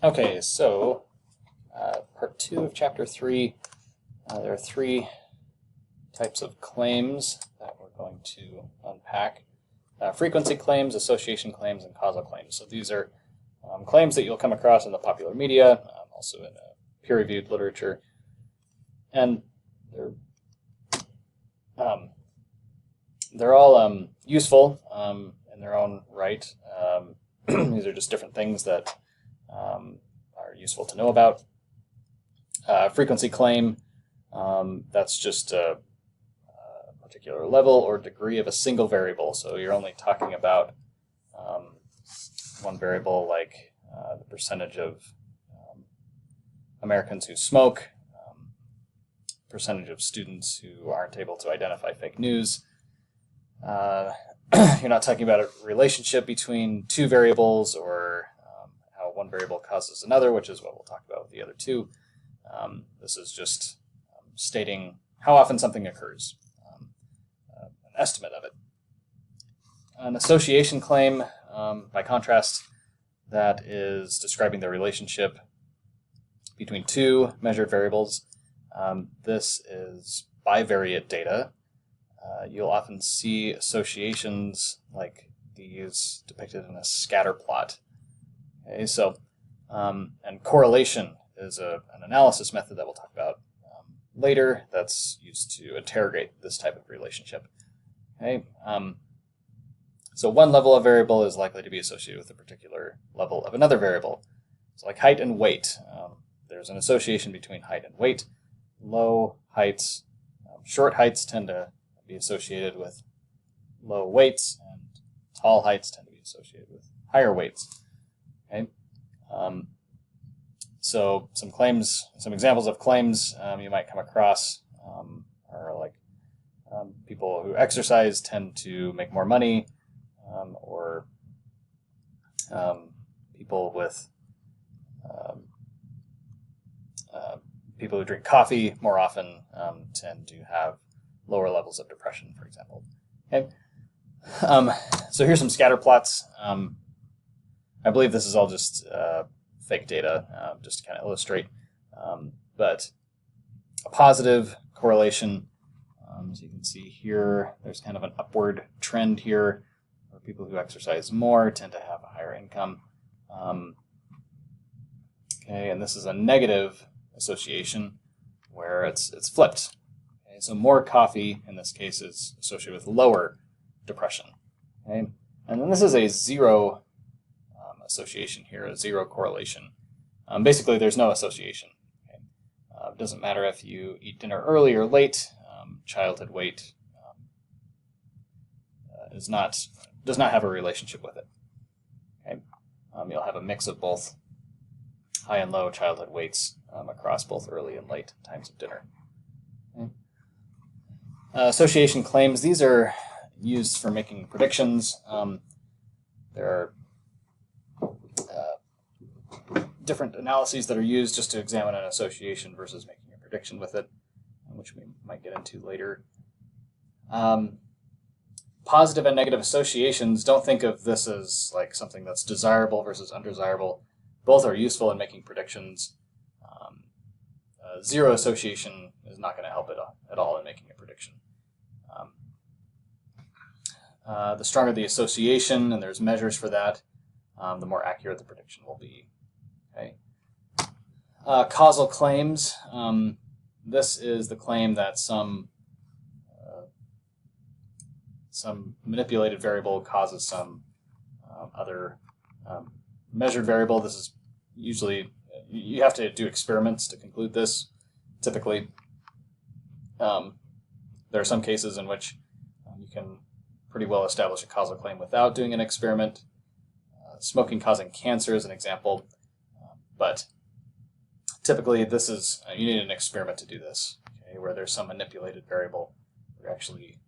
Okay, so part 2 of chapter 3, there are 3 types of claims that we're going to unpack. Frequency claims, association claims, and causal claims. So these are claims that you'll come across in the popular media, also in peer-reviewed literature. And they're all useful in their own right. These are just different things that are useful to know about. Frequency claim, that's just a particular level or degree of a single variable. So you're only talking about one variable, like the percentage of Americans who smoke, percentage of students who aren't able to identify fake news. You're not talking about a relationship between 2 variables or how one variable causes another, which is what we'll talk about with the other 2. This is just stating how often something occurs, an estimate of it. An association claim, by contrast, that is describing the relationship between 2 measured variables. This is bivariate data. You'll often see associations like these depicted in a scatter plot. Okay, so, and correlation is an analysis method that we'll talk about later that's used to interrogate this type of relationship. Okay, so one level of variable is likely to be associated with a particular level of another variable. So like height and weight, there's an association between height and weight. Low heights, short heights tend to be associated with low weights, and tall heights tend to be associated with higher weights. Okay, so some examples of claims you might come across are like people who exercise tend to make more money, or people who drink coffee more often tend to have lower levels of depression, for example. Okay. So here's some scatter plots. I believe this is all just fake data, just to kind of illustrate. But a positive correlation, as you can see here, there's kind of an upward trend here, where people who exercise more tend to have a higher income. Okay, and this is a negative association where it's flipped. Okay, so more coffee in this case is associated with lower depression. Okay, and then this is a zero association here, a zero correlation. Basically, there's no association. Okay? It doesn't matter if you eat dinner early or late. Childhood weight does not have a relationship with it. Okay? You'll have a mix of both high and low childhood weights across both early and late times of dinner. Okay? Association claims, these are used for making predictions. There are different analyses that are used just to examine an association versus making a prediction with it, which we might get into later. Positive and negative associations, don't think of this as like something that's desirable versus undesirable. Both are useful in making predictions. Zero association is not going to help it at all in making a prediction. The stronger the association, and there's measures for that, the more accurate the prediction will be. Okay. Causal claims. This is the claim that some manipulated variable causes some other measured variable. This is usually, you have to do experiments to conclude this, typically. There are some cases in which you can pretty well establish a causal claim without doing an experiment. Smoking causing cancer is an example, but typically this is, you need an experiment to do this, okay, where there's some manipulated variable. You're actually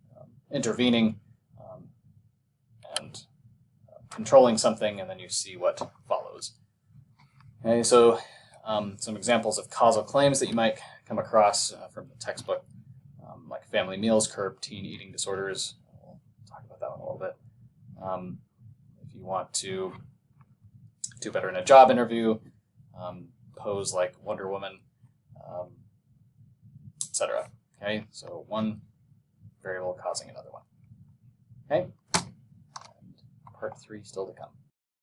intervening and controlling something, and then you see what follows. Okay, so some examples of causal claims that you might come across from the textbook, like family meals curb teen eating disorders. We'll talk about that one a little bit. If you want to do better in a job interview, pose like Wonder Woman, etc. Okay, so one variable causing another one. Okay, and part 3 still to come.